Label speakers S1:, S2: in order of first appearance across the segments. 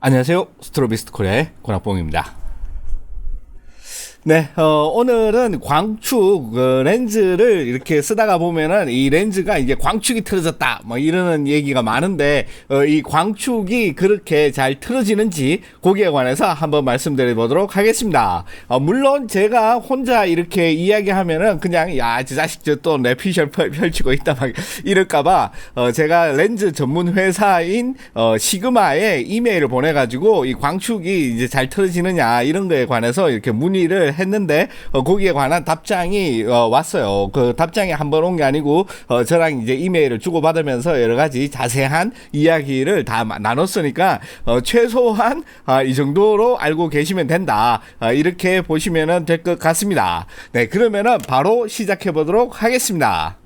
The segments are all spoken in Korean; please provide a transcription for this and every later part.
S1: 안녕하세요. 스트로비스트 코리아의 권학봉입니다. 네, 오늘은 광축 렌즈를 이렇게 쓰다가 보면은 이 렌즈가 이제 광축이 틀어졌다 뭐 이러는 얘기가 많은데 이 광축이 그렇게 잘 틀어지는지 거기에 관해서 한번 말씀드려 보도록 하겠습니다. 물론 제가 혼자 이렇게 이야기하면은 그냥 야, 저 자식 저 또 내 피셜 펼치고 있다 막 이럴까봐 제가 렌즈 전문 회사인 시그마에 이메일을 보내가지고 이 광축이 이제 잘 틀어지느냐 이런 거에 관해서 이렇게 문의를 했는데 거기에 관한 답장이 왔어요. 그 답장이 한 번 온 게 아니고 저랑 이제 이메일을 주고받으면서 여러 가지 자세한 이야기를 다 나눴으니까 최소한 이 정도로 알고 계시면 된다. 이렇게 보시면 될 것 같습니다. 네, 그러면은 바로 시작해 보도록 하겠습니다.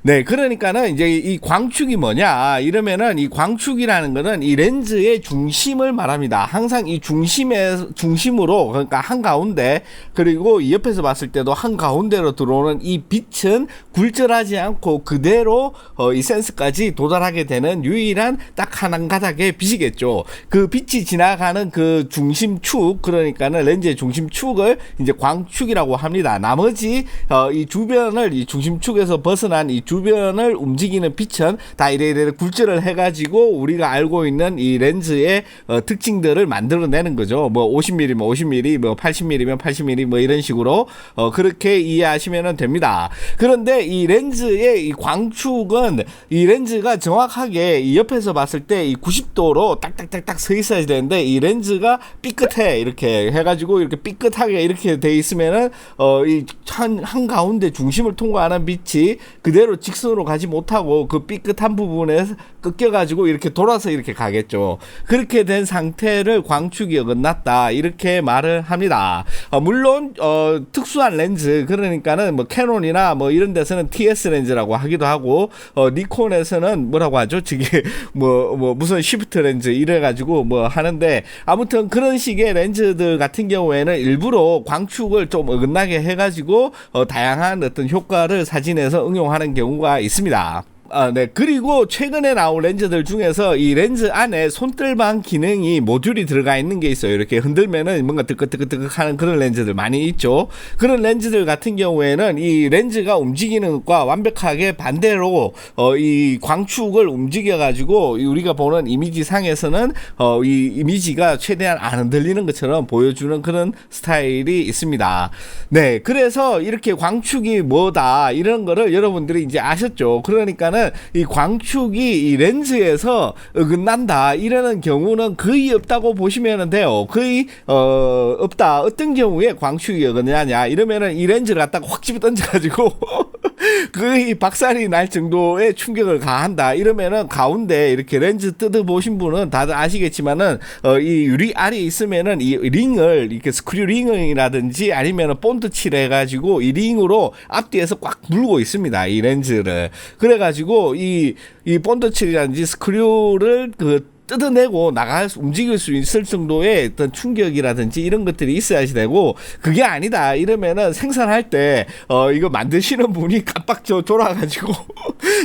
S1: 네, 그러니까는 이제 이 광축이 뭐냐 이러면은 이 광축이라는 거는 이 렌즈의 중심을 말합니다. 항상 이 중심으로, 그러니까 한가운데, 그리고 이 옆에서 봤을 때도 한가운데로 들어오는 이 빛은 굴절하지 않고 그대로 이 센스까지 도달하게 되는 유일한 딱 한 가닥의 빛이겠죠. 그 빛이 지나가는 그 중심축, 그러니까는 렌즈의 중심축을 이제 광축이라고 합니다. 나머지 이 주변을 이 중심축에서 벗어난 이 주변을 움직이는 빛은 다 이래 굴절을 해가지고 우리가 알고 있는 이 렌즈의 특징들을 만들어내는 거죠. 뭐 50mm면 50mm, 뭐 80mm면 80mm, 뭐 이런 식으로 그렇게 이해하시면 됩니다. 그런데 이 렌즈의 이 광축은 이 렌즈가 정확하게 이 옆에서 봤을 때 이 90도로 딱딱딱딱 서 있어야 되는데 이 렌즈가 삐끗해 이렇게 해가지고 이렇게 삐끗하게 이렇게 돼 있으면은 이 한 가운데 중심을 통과하는 빛이 그대로 직선으로 가지 못하고 그 삐끗한 부분에 꺾여가지고 이렇게 돌아서 이렇게 가겠죠. 그렇게 된 상태를 광축이 어긋났다 이렇게 말을 합니다. 물론 특수한 렌즈, 그러니까는 뭐 캐논이나 뭐 이런 데서는 TS 렌즈라고 하기도 하고 니콘에서는 뭐라고 하죠? 저게 뭐 무슨 시프트 렌즈 이래가지고 뭐 하는데, 아무튼 그런 식의 렌즈들 같은 경우에는 일부러 광축을 좀 어긋나게 해가지고 다양한 어떤 효과를 사진에서 응용하는 경우가 있습니다. 네. 그리고 최근에 나온 렌즈들 중에서 이 렌즈 안에 손뜰방 기능이 모듈이 들어가 있는 게 있어요. 이렇게 흔들면은 뭔가 뜨끈뜨끈뜨끈 하는 그런 렌즈들 많이 있죠. 그런 렌즈들 같은 경우에는 이 렌즈가 움직이는 것과 완벽하게 반대로 이 광축을 움직여 가지고 우리가 보는 이미지 상에서는 이 이미지가 최대한 안 흔들리는 것처럼 보여주는 그런 스타일이 있습니다. 네. 그래서 이렇게 광축이 뭐다 이런 거를 여러분들이 이제 아셨죠. 그러니까는 이 광축이 이 렌즈에서 어긋난다 이러는 경우는 거의 없다고 보시면 돼요. 거의 없다. 어떤 경우에 광축이 어긋나냐 이러면은 이 렌즈를 갖다가 확 집어 던져가지고 거의 박살이 날 정도의 충격을 가한다 이러면은 가운데 이렇게 렌즈 뜯어보신 분은 다들 아시겠지만은 이 유리 알이 있으면은 이 링을 이렇게 스크류 링이라든지 아니면은 본드 칠 해가지고 이 링으로 앞뒤에서 꽉 물고 있습니다 이 렌즈를. 그래가지고 이 본드칠이라든지 스크류를 뜯어내고 움직일 수 있을 정도의 어떤 충격이라든지 이런 것들이 있어야 되고, 그게 아니다 이러면은 생산할 때 이거 만드시는 분이 깜빡 졸아가지고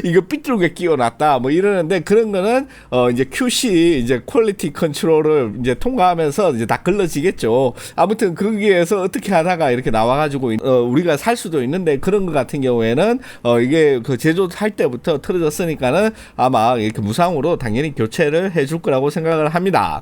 S1: 이거 삐뚤게 끼워놨다 뭐 이러는데, 그런 거는 이제 QC 이제 퀄리티 컨트롤을 이제 통과하면서 이제 다 걸러지겠죠. 아무튼 거기에서 어떻게 하다가 이렇게 나와가지고 우리가 살 수도 있는데, 그런 거 같은 경우에는 이게 그 제조할 때부터 틀어졌으니까는 아마 이렇게 무상으로 당연히 교체를 해줄 거라고 생각을 합니다.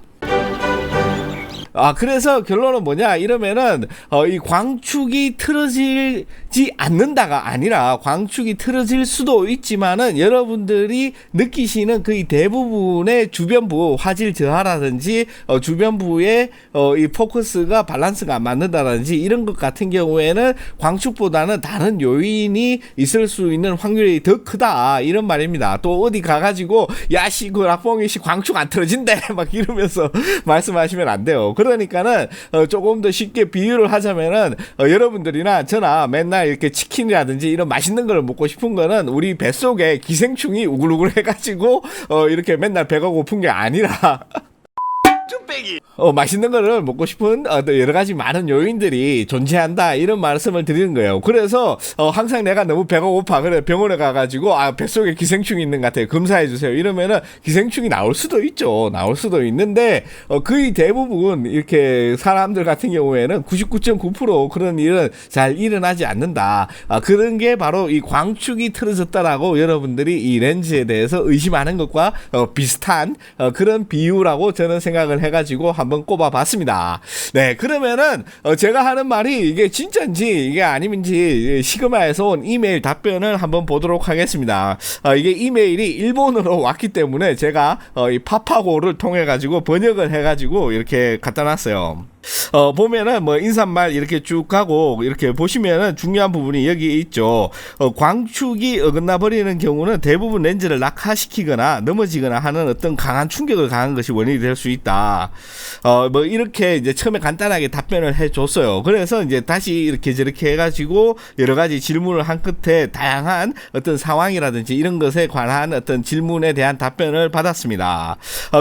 S1: 그래서 결론은 뭐냐 이러면은 이 광축이 틀어지지 않는다가 아니라 광축이 틀어질 수도 있지만은 여러분들이 느끼시는 거의 대부분의 주변부 화질 저하라든지 주변부의 이 포커스가 밸런스가 안 맞는다든지 이런 것 같은 경우에는 광축보다는 다른 요인이 있을 수 있는 확률이 더 크다 이런 말입니다. 또 어디 가가지고 야씨 그 락봉이씨 광축 안 틀어진대 막 이러면서 말씀하시면 안 돼요. 그러니까는 조금 더 쉽게 비유를 하자면은 여러분들이나 저나 맨날 이렇게 치킨이라든지 이런 맛있는 걸 먹고 싶은 거는 우리 뱃속에 기생충이 우글우글 해가지고 이렇게 맨날 배가 고픈 게 아니라
S2: 껍데기.
S1: 맛있는 거를 먹고 싶은 또 여러 가지 많은 요인들이 존재한다 이런 말씀을 드리는 거예요. 그래서 항상 내가 너무 배가 고파 그래 병원에 가가지고 뱃속에 기생충이 있는 것 같아요. 검사해 주세요. 이러면은 기생충이 나올 수도 있죠. 나올 수도 있는데 거의 대부분 이렇게 사람들 같은 경우에는 99.9% 그런 일은 잘 일어나지 않는다. 그런 게 바로 이 광축이 틀어졌다라고 여러분들이 이 렌즈에 대해서 의심하는 것과 비슷한 그런 비유라고 저는 생각을 해가지고 한번 꼽아봤습니다. 네, 그러면은 제가 하는 말이 이게 진짜인지 이게 아닌지 시그마에서 온 이메일 답변을 한번 보도록 하겠습니다. 이게 이메일이 일본어로 왔기 때문에 제가 이 파파고를 통해 가지고 번역을 해가지고 이렇게 갖다 놨어요. 보면은 뭐 인사말 이렇게 쭉 가고 이렇게 보시면은 중요한 부분이 여기 있죠. 광축이 어긋나 버리는 경우는 대부분 렌즈를 낙하시키거나 넘어지거나 하는 어떤 강한 충격을 가한 것이 원인이 될 수 있다. 뭐 이렇게 이제 처음에 간단하게 답변을 해줬어요. 그래서 이제 다시 이렇게 저렇게 해가지고 여러 가지 질문을 한 끝에 다양한 어떤 상황이라든지 이런 것에 관한 어떤 질문에 대한 답변을 받았습니다.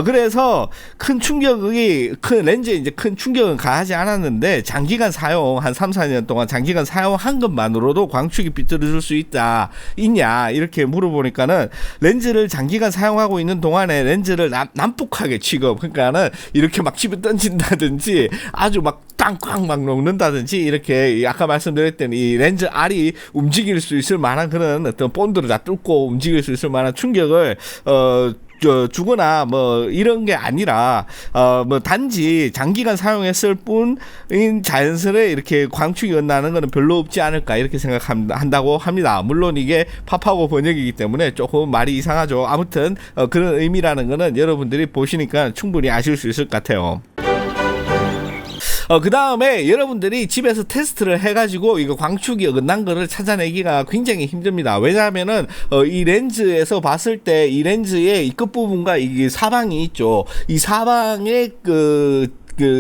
S1: 그래서 큰 충격이 큰 렌즈에 이제 큰 충격은 가하지 않았는데 장기간 사용 한 3, 4년 동안 장기간 사용한 것만으로도 광축이 삐뚤어질 수 있냐 이렇게 물어보니까는 렌즈를 장기간 사용하고 있는 동안에 렌즈를 난폭하게 취급 그러니까는 이렇게 막 집에 던진다든지 아주 막 땅꽝 막 녹는다든지 이렇게 아까 말씀드렸던 이 렌즈 알이 움직일 수 있을 만한 그런 어떤 본드를 다 뚫고 움직일 수 있을 만한 충격을 주거나 뭐 이런 게 아니라 뭐 단지 장기간 사용했을 뿐인 자연스레 이렇게 광축이 나는 거는 별로 없지 않을까 이렇게 생각한다고 합니다. 물론 이게 파파고 번역이기 때문에 조금 말이 이상하죠. 아무튼 그런 의미라는 거는 여러분들이 보시니까 충분히 아실 수 있을 것 같아요. 그 다음에 여러분들이 집에서 테스트를 해가지고 이거 광축이 어긋난 거를 찾아내기가 굉장히 힘듭니다. 왜냐하면은 이 렌즈에서 봤을 때 이 렌즈의 이 끝부분과 이 사방이 있죠. 이 사방의 그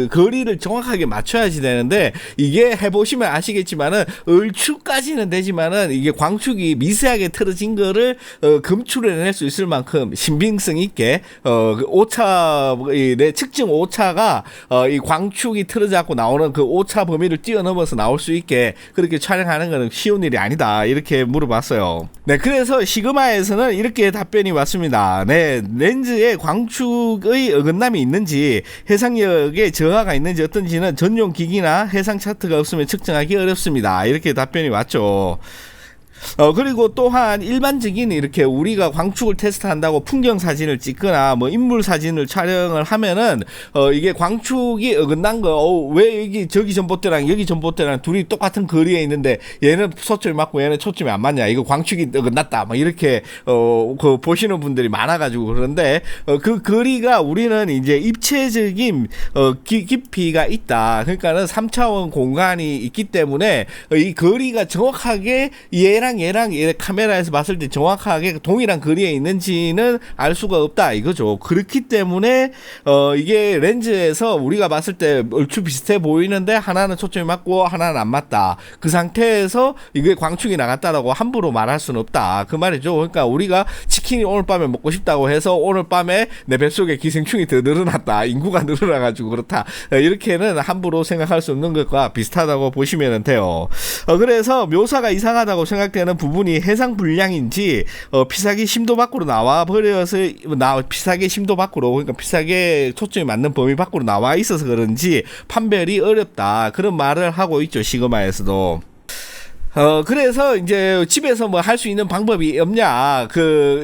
S1: 거리를 정확하게 맞춰야지 되는데 이게 해보시면 아시겠지만은 얼추까지는 되지만은 이게 광축이 미세하게 틀어진 거를 검출해낼 수 있을 만큼 신빙성 있게 오차 내 측정 오차가 이 광축이 틀어져갖고 나오는 그 오차 범위를 뛰어넘어서 나올 수 있게 그렇게 촬영하는 거는 쉬운 일이 아니다 이렇게 물어봤어요. 네, 그래서 시그마에서는 이렇게 답변이 왔습니다. 네, 렌즈에 광축의 어긋남이 있는지 해상력에 저하가 있는지 어떤지는 전용 기기나 해상 차트가 없으면 측정하기 어렵습니다. 이렇게 답변이 왔죠. 그리고 또한 일반적인 이렇게 우리가 광축을 테스트한다고 풍경 사진을 찍거나 뭐 인물 사진을 촬영을 하면은 이게 광축이 어긋난 거 왜 여기 저기 전봇대랑 여기 전봇대랑 둘이 똑같은 거리에 있는데 얘는 초점이 맞고 얘는 초점이 안 맞냐 이거 광축이 어긋났다 막 이렇게 그 보시는 분들이 많아가지고 그런데 그 거리가 우리는 이제 입체적인 깊이가 있다. 그러니까는 3차원 공간이 있기 때문에 이 거리가 정확하게 얘랑 카메라에서 봤을 때 정확하게 동일한 거리에 있는지는 알 수가 없다 이거죠. 그렇기 때문에 이게 렌즈에서 우리가 봤을 때 얼추 비슷해 보이는데 하나는 초점이 맞고 하나는 안 맞다. 그 상태에서 이게 광축이 나갔다라고 함부로 말할 수는 없다. 그 말이죠. 그러니까 우리가 치킨이 오늘 밤에 먹고 싶다고 해서 오늘 밤에 내 뱃속에 기생충이 더 늘어났다. 인구가 늘어나가지고 그렇다. 이렇게는 함부로 생각할 수 없는 것과 비슷하다고 보시면 돼요. 그래서 묘사가 이상하다고 생각되는 부분이 해상 분량인지 피사기 심도 밖으로 나와 버려서 피사기 심도 밖으로 그러니까 피사기 초점이 맞는 범위 밖으로 나와 있어서 그런지 판별이 어렵다 그런 말을 하고 있죠. 시그마에서도. 그래서 이제 집에서 뭐 할 수 있는 방법이 없냐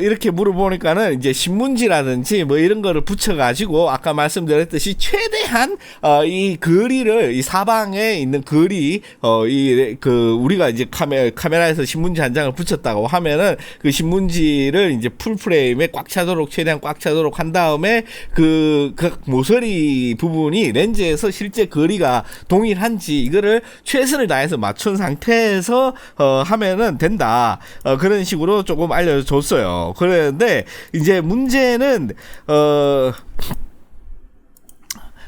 S1: 이렇게 물어보니까는 이제 신문지라든지 뭐 이런 거를 붙여가지고 아까 말씀드렸듯이 최대한 이 거리를 이 사방에 있는 거리 우리가 이제 카메라에서 신문지 한 장을 붙였다고 하면은 그 신문지를 이제 풀프레임에 꽉 차도록 최대한 꽉 차도록 한 다음에 그 모서리 부분이 렌즈에서 실제 거리가 동일한지 이거를 최선을 다해서 맞춘 상태에서 하면은 된다. 그런 식으로 조금 알려줬어요. 그런데 이제 문제는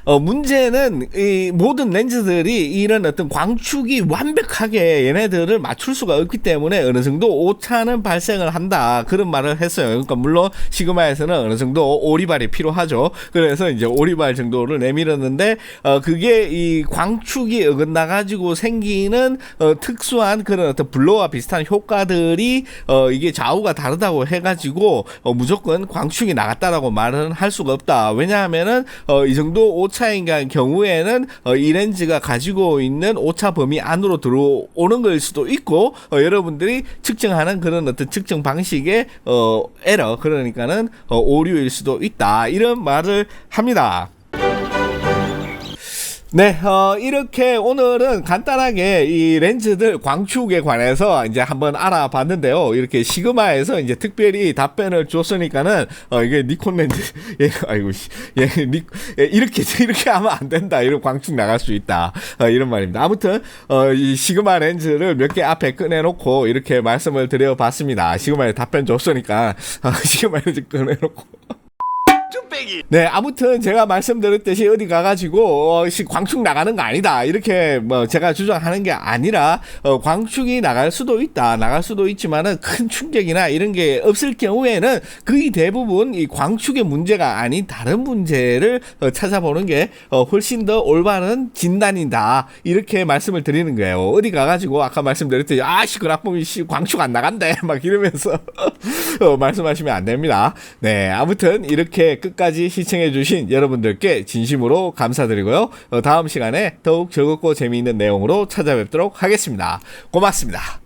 S1: 문제는 이 모든 렌즈들이 이런 어떤 광축이 완벽하게 얘네들을 맞출 수가 없기 때문에 어느 정도 오차는 발생을 한다, 그런 말을 했어요. 그러니까 물론 시그마에서는 어느 정도 오리발이 필요하죠. 그래서 이제 오리발 정도를 내밀었는데 그게 이 광축이 어긋나 가지고 생기는 특수한 그런 어떤 블러와 비슷한 효과들이 이게 좌우가 다르다고 해가지고 무조건 광축이 나갔다라고 말은 할 수가 없다. 왜냐하면은 이 정도 오차인 경우에는 이 렌즈가 가지고 있는 오차 범위 안으로 들어오는 걸 수도 있고, 여러분들이 측정하는 그런 어떤 측정 방식의 에러, 그러니까는 오류일 수도 있다, 이런 말을 합니다. 네, 이렇게 오늘은 간단하게 이 렌즈들 광축에 관해서 이제 한번 알아봤는데요. 이렇게 시그마에서 이제 특별히 답변을 줬으니까는, 이게 니콘 렌즈, 예, 아이고, 예, 이렇게 하면 안 된다. 이런 광축 나갈 수 있다. 이런 말입니다. 아무튼, 이 시그마 렌즈를 몇 개 앞에 꺼내놓고 이렇게 말씀을 드려봤습니다. 시그마에 답변 줬으니까, 시그마 렌즈 꺼내놓고. 네, 아무튼 제가 말씀드렸듯이 어디 가가지고 광축 나가는 거 아니다, 이렇게 뭐 제가 주장하는 게 아니라, 광축이 나갈 수도 있다, 나갈 수도 있지만은 큰 충격이나 이런 게 없을 경우에는 거의 대부분 이 광축의 문제가 아닌 다른 문제를 찾아보는 게 훨씬 더 올바른 진단이다, 이렇게 말씀을 드리는 거예요. 어디 가가지고 아까 말씀드렸듯이 그락보면 광축 안 나간대 막 이러면서 말씀하시면 안 됩니다. 네, 아무튼 이렇게 끝까지 시청해주신 여러분들께 진심으로 감사드리고요. 다음 시간에 더욱 즐겁고 재미있는 내용으로 찾아뵙도록 하겠습니다. 고맙습니다.